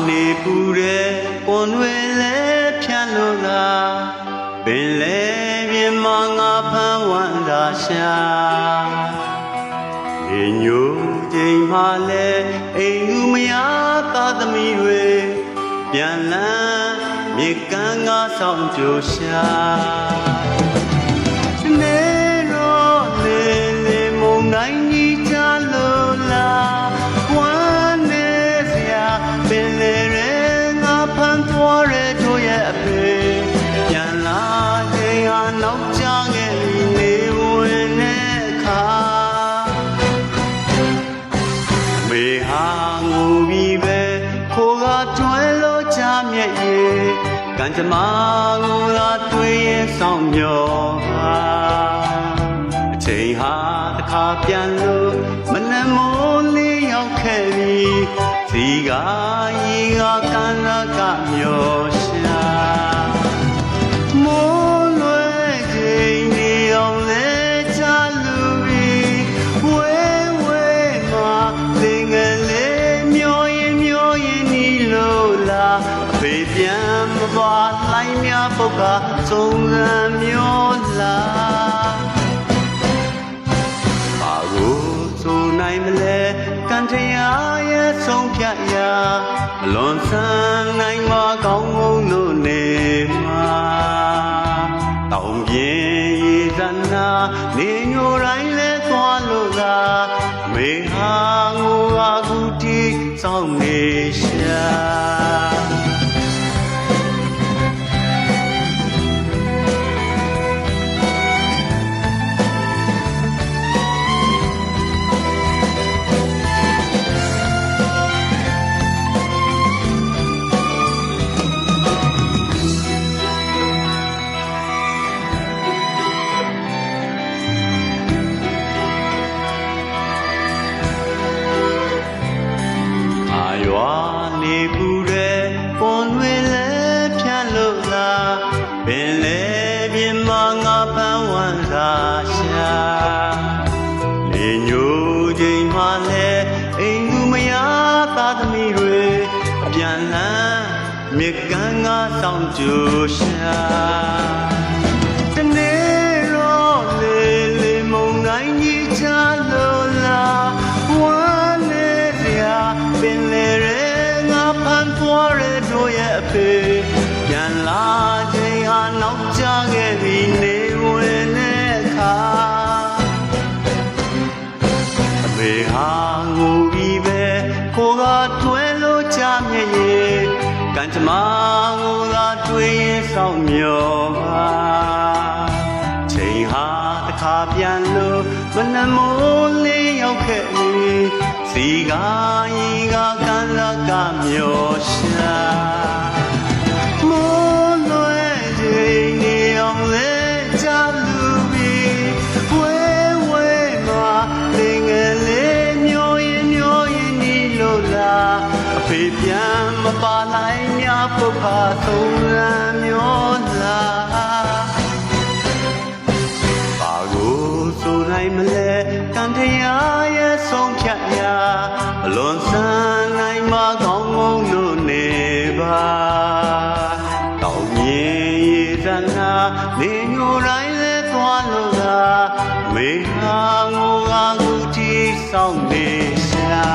နေပူတဲ့ပွန်တွေလဲဖြန့်လို့လားပင်လဲပြင်းမငါဖမ်းဝမ်းသာရှာဒီညိုချိန်မှလဲအိမ်လူမယားသားသမီးတွေပြန်လန်းမြေကမ်းကဆောင်ကြရှာနေရောလေလေမုန်တိုင်းကြီးချလို့လားဝမ်းနေစရာပင်လေရဲငါဖမ်းသွားတဲ့တို့ရဲ့အဖေပြန်လာချိန်ဟာနောက်ကျခဲ့ပြီနေဝင်တဲ့အခါမေဟာငူပြီးပဲခိုးကတွဲလို့ချမြက်ရဲ့ကံကြမ္မာကိုသာတွေ့ရင်ဆောင်မျောပါအချိန်ဟာတစ်ခါပြန်လို့မနှမိုးလေးရောက်ခဲ့ပြီစီကရေကကန်းလကမျောရှာမိုးလွယ်ချိန်နေအောင်လဲချလူပြီးဝဲဝဲမှာလင်ငယ်လေးမျောရင်နီလို့လားအဖေပြန်မသွားလိုက်များပုတ်ကစုံစမ်းမျောလားဘာကိုဆိုနိုင်မလဲကံတရားရဲ့ဆုံးဖြတ်ရာမလွန်ဆန်းနိုင်မကောင်းငုံလို့နေမှာတောင်ပြင်းရေစနာနေညိုတိုင်းလဲသွားလို့လားအမေဟာငိုဟာကူတီစောင့်နေရှာနေပူတဲ့ပွန်တွေလဲဖြန့်လို့လားပင်လဲပြင်းမငါပန်းဝမ်းသာရှာလေညိုချိန်မှလဲအိမ်လူမယားသားသမီးတွေပြန်လန်းမြကန်းကဆောင်ကြရှာတနေ့ရောလေလေမုန်တိုင်းကြီးချလို့လားဝမ်းနေစရာပင်လေဖမ်းသွားတဲ့တို့ရဲ့အဖေပြန်လာချိန်ဟာနောက်ကျခဲ့ပြီနေဝင်တဲ့အခါအမေဟာငိုပြီးပဲကိုကတွဲလို့ချမြက်ရဲ့ကံကြမ္မာကိုသာတွေ့ရင်ဆောင်မျောပါချိန်ဟာတစ်ခါပြန်လို့မနှမိုးလေးရောက်ခဲ့ပြီစီကရေကကန်းလကမျောရှာမိုးလွယ်ချိန်နေအောင်လဲချလူပြီးဝဲဝဲမှာလင်ငယ်လေးမျောရင်နီလို့လားအဖေပြန်မပါနိုင်များပုတ်ခါသုံးလမ်းမျောလားဘာကိုဆိုနိုင်မလဲကံတရားရဲ့ဆုံးဖြတ်ရာအလွန်ဆန်းနိုင်မကောင်းငုံလို့နေပါတောင်မြင်ရေစနာနေညိုတိုင်းလဲသွားလို့လားမေဟာငိုကကူတီဆောင်နေရှာ